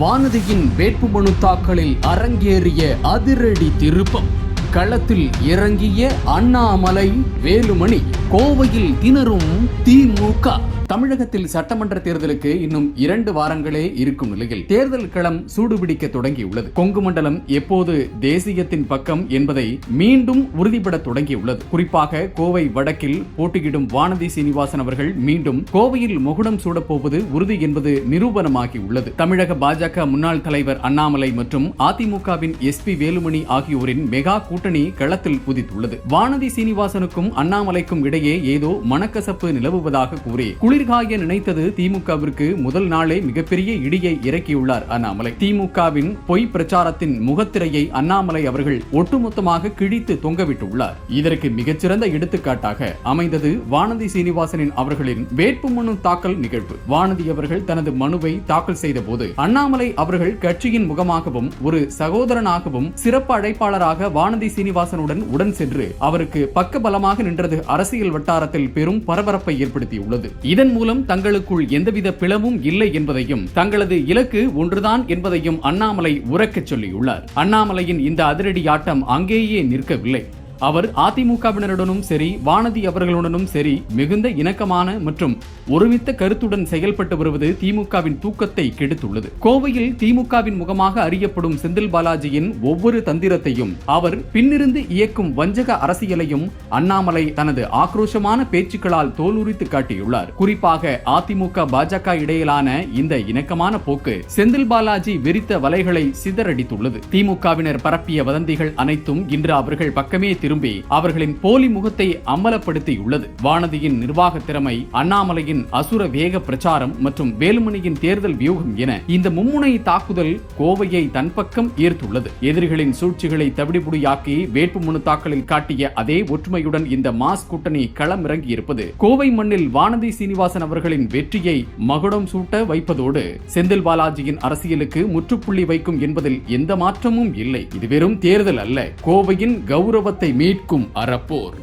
வானதியின் வேட்புமனு தாக்கலில் அரங்கேறிய அதிரடி திருப்பம். களத்தில் இறங்கிய அண்ணாமலை, வேலுமணி, கோவையில் திணறும் திமுக. தமிழகத்தில் சட்டமன்ற தேர்தலுக்கு இன்னும் 2 வாரங்களே இருக்கும் நிலையில் தேர்தல் களம் சூடுபிடிக்க தொடங்கியுள்ளது. கொங்கு மண்டலம் எப்போது தேசியத்தின் பக்கம் என்பதை மீண்டும் உறுதிபட தொடங்கியுள்ளது. குறிப்பாக கோவை வடக்கில் போட்டியிடும் வானதி சீனிவாசன் அவர்கள் மீண்டும் கோவையில் முகுடம் சூடப்போவது உறுதி என்பது நிரூபணமாகி உள்ளது. தமிழக பாஜக முன்னாள் தலைவர் அண்ணாமலை மற்றும் அதிமுகவின் எஸ்பி வேலுமணி ஆகியோரின் மெகா கூட்டணி களத்தில் குதித்துள்ளது. வானதி சீனிவாசனுக்கும் அண்ணாமலைக்கும் இடையே ஏதோ மனக்கசப்பு நிலவுவதாக கூறி குளிர்காய நினைத்தது திமுகவிற்கு முதல் நாளே மிகப்பெரிய இடியை இறக்கியுள்ளார் அண்ணாமலை. திமுகவின் பொய் பிரச்சாரத்தின் முகத்திரையை அண்ணாமலை அவர்கள் ஒட்டுமொத்தமாக கிழித்து தொங்கவிட்டுள்ளார். இதற்கு மிகச்சிறந்த எடுத்துக்காட்டாக அமைந்தது வானதி சீனிவாசனின் அவர்களின் வேட்புமனு தாக்கல் நிகழ்வு. வானதி அவர்கள் தனது மனுவை தாக்கல் செய்த போது அண்ணாமலை அவர்கள் கட்சியின் முகமாகவும் ஒரு சகோதரனாகவும் சிறப்பு அழைப்பாளராக வானதி சீனிவாசனுடன் உடன் சென்று அவருக்கு பக்கபலமாக நின்றது அரசியல் வட்டாரத்தில் பெரும் பரபரப்பை ஏற்படுத்தியுள்ளது. இதன் மூலம் தங்களுக்குள் எந்தவித பிளவும் இல்லை என்பதையும் தங்களது இலக்கு ஒன்றுதான் என்பதையும் அண்ணாமலை உரக்கச் சொல்லியுள்ளார். அண்ணாமலையின் இந்த அதிரடி ஆட்டம் அங்கேயே நிற்கவில்லை. அவர் அதிமுகவினருடனும் சரி, வானதி அவர்களுடனும் சரி மிகுந்த இணக்கமான மற்றும் ஒருமித்த கருத்துடன் செயல்பட்டு வருவது திமுகவின் தூக்கத்தை கெடுத்துள்ளது. கோவையில் திமுகவின் முகமாக அறியப்படும் செந்தில் பாலாஜியின் ஒவ்வொரு தந்திரத்தையும், அவர் பின்னிருந்து இயக்கும் வஞ்சக அரசியலையும் அண்ணாமலை தனது ஆக்ரோஷமான பேச்சுக்களால் தோலுரித்து காட்டியுள்ளார். குறிப்பாக அதிமுக பாஜக இடையிலான இந்த இணக்கமான போக்கு செந்தில் பாலாஜி விரித்த வலைகளை சிதறடித்துள்ளது. திமுகவினர் பரப்பிய வதந்திகள் அனைத்தும் இன்று அவர்கள் பக்கமே திரும்பி அவர்களின் போலி முகத்தை அம்பலப்படுத்தியுள்ளது. வானதியின் நிர்வாக திறமை, அண்ணாமலையின் அசுர வேக பிரச்சாரம் மற்றும் வேலுமணியின் தேர்தல் வியூகம் என இந்த மும்முனை தாக்குதல் கோவையை தன் பக்கம் ஈர்த்துள்ளது. எதிரிகளின் சூழ்ச்சிகளை தவிடுபுடியாக்கி வேட்புமனு தாக்கலில் காட்டிய அதே ஒற்றுமையுடன் இந்த மாஸ் கூட்டணி களமிறங்கி இருப்பது கோவை மண்ணில் வானதி சீனிவாசன் அவர்களின் வெற்றியை மகுடம் சூட்ட வைப்பதோடு செந்தில் பாலாஜியின் அரசியலுக்கு முற்றுப்புள்ளி வைக்கும் என்பதில் எந்த மாற்றமும் இல்லை. இது வெறும் தேர்தல் அல்ல, கோவையின் கௌரவத்தை மீட்கும் அறப்போர்.